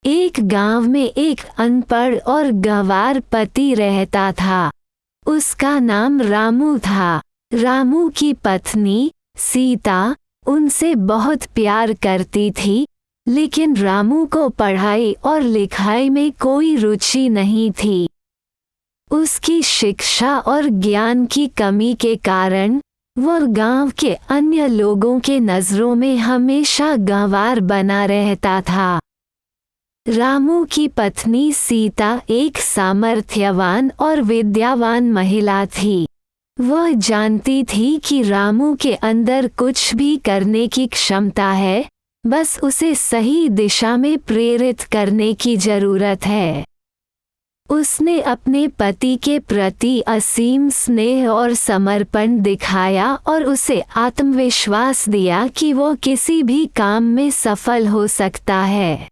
एक गांव में एक अनपढ़ और गंवार पति रहता था। उसका नाम रामू था। रामू की पत्नी सीता उनसे बहुत प्यार करती थी, लेकिन रामू को पढ़ाई और लिखाई में कोई रुचि नहीं थी। उसकी शिक्षा और ज्ञान की कमी के कारण वह गांव के अन्य लोगों के नज़रों में हमेशा गंवार बना रहता था। रामू की पत्नी सीता एक सामर्थ्यवान और विद्यावान महिला थी। वह जानती थी कि रामू के अंदर कुछ भी करने की क्षमता है, बस उसे सही दिशा में प्रेरित करने की जरूरत है। उसने अपने पति के प्रति असीम स्नेह और समर्पण दिखाया और उसे आत्मविश्वास दिया कि वो किसी भी काम में सफल हो सकता है।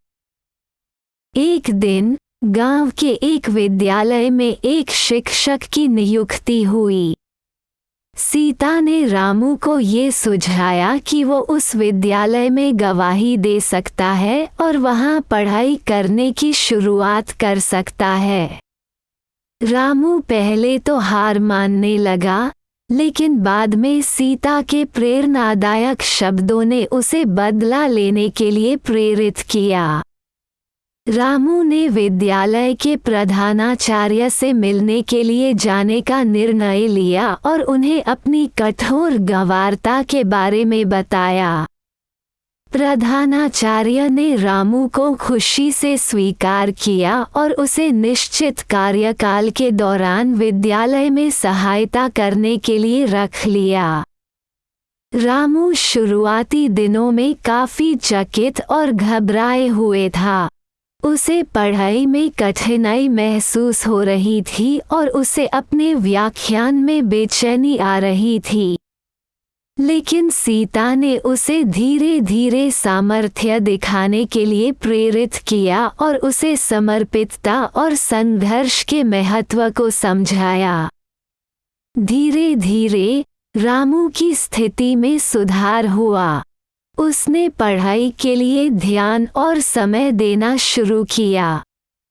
एक दिन गांव के एक विद्यालय में एक शिक्षक की नियुक्ति हुई। सीता ने रामू को ये सुझाया कि वो उस विद्यालय में गवाही दे सकता है और वहाँ पढ़ाई करने की शुरुआत कर सकता है। रामू पहले तो हार मानने लगा, लेकिन बाद में सीता के प्रेरणादायक शब्दों ने उसे बदला लेने के लिए प्रेरित किया। रामू ने विद्यालय के प्रधानाचार्य से मिलने के लिए जाने का निर्णय लिया और उन्हें अपनी कठोर गंवारता के बारे में बताया। प्रधानाचार्य ने रामू को खुशी से स्वीकार किया और उसे निश्चित कार्यकाल के दौरान विद्यालय में सहायता करने के लिए रख लिया। रामू शुरुआती दिनों में काफी चकित और घबराए हुए था। उसे पढ़ाई में कठिनाई महसूस हो रही थी और उसे अपने व्याख्यान में बेचैनी आ रही थी। लेकिन सीता ने उसे धीरे धीरे सामर्थ्य दिखाने के लिए प्रेरित किया और उसे समर्पितता और संघर्ष के महत्व को समझाया। धीरे धीरे रामू की स्थिति में सुधार हुआ। उसने पढ़ाई के लिए ध्यान और समय देना शुरू किया।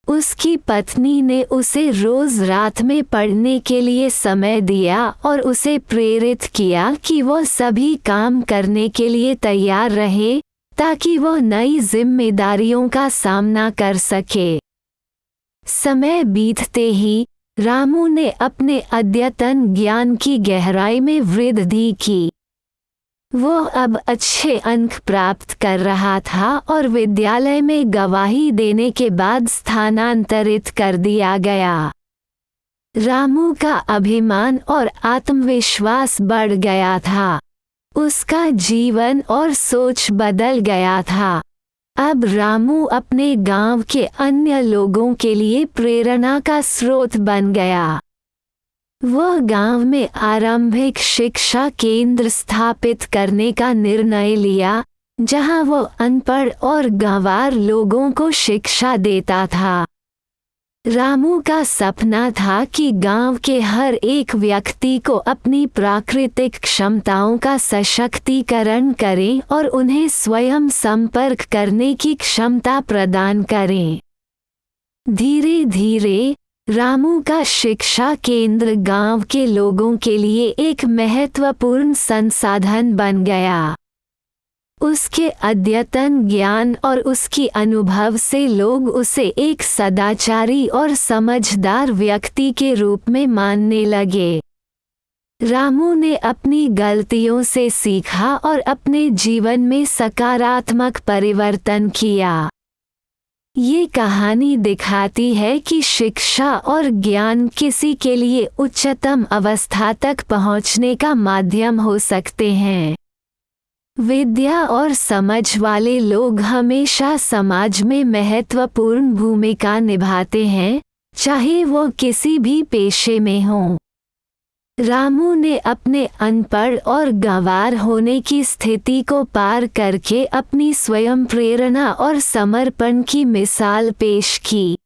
उसकी पत्नी ने उसे रोज रात में पढ़ने के लिए समय दिया और उसे प्रेरित किया कि वह सभी काम करने के लिए तैयार रहे, ताकि वह नई जिम्मेदारियों का सामना कर सके। समय बीतते ही रामू ने अपने अद्यतन ज्ञान की गहराई में वृद्धि की। वो अब अच्छे अंक प्राप्त कर रहा था और विद्यालय में गवाही देने के बाद स्थानांतरित कर दिया गया। रामू का अभिमान और आत्मविश्वास बढ़ गया था। उसका जीवन और सोच बदल गया था। अब रामू अपने गांव के अन्य लोगों के लिए प्रेरणा का स्रोत बन गया। वह गांव में आरंभिक शिक्षा केंद्र स्थापित करने का निर्णय लिया, जहां वो अनपढ़ और गंवार लोगों को शिक्षा देता था। रामू का सपना था कि गांव के हर एक व्यक्ति को अपनी प्राकृतिक क्षमताओं का सशक्तिकरण करें और उन्हें स्वयं संपर्क करने की क्षमता प्रदान करें। धीरे धीरे रामू का शिक्षा केंद्र गांव के लोगों के लिए एक महत्वपूर्ण संसाधन बन गया। उसके अद्यतन ज्ञान और उसकी अनुभव से लोग उसे एक सदाचारी और समझदार व्यक्ति के रूप में मानने लगे। रामू ने अपनी गलतियों से सीखा और अपने जीवन में सकारात्मक परिवर्तन किया। ये कहानी दिखाती है कि शिक्षा और ज्ञान किसी के लिए उच्चतम अवस्था तक पहुंचने का माध्यम हो सकते हैं। विद्या और समझ वाले लोग हमेशा समाज में महत्वपूर्ण भूमिका निभाते हैं, चाहे वो किसी भी पेशे में हों। रामू ने अपने अनपढ़ और गंवार होने की स्थिति को पार करके अपनी स्वयं प्रेरणा और समर्पण की मिसाल पेश की।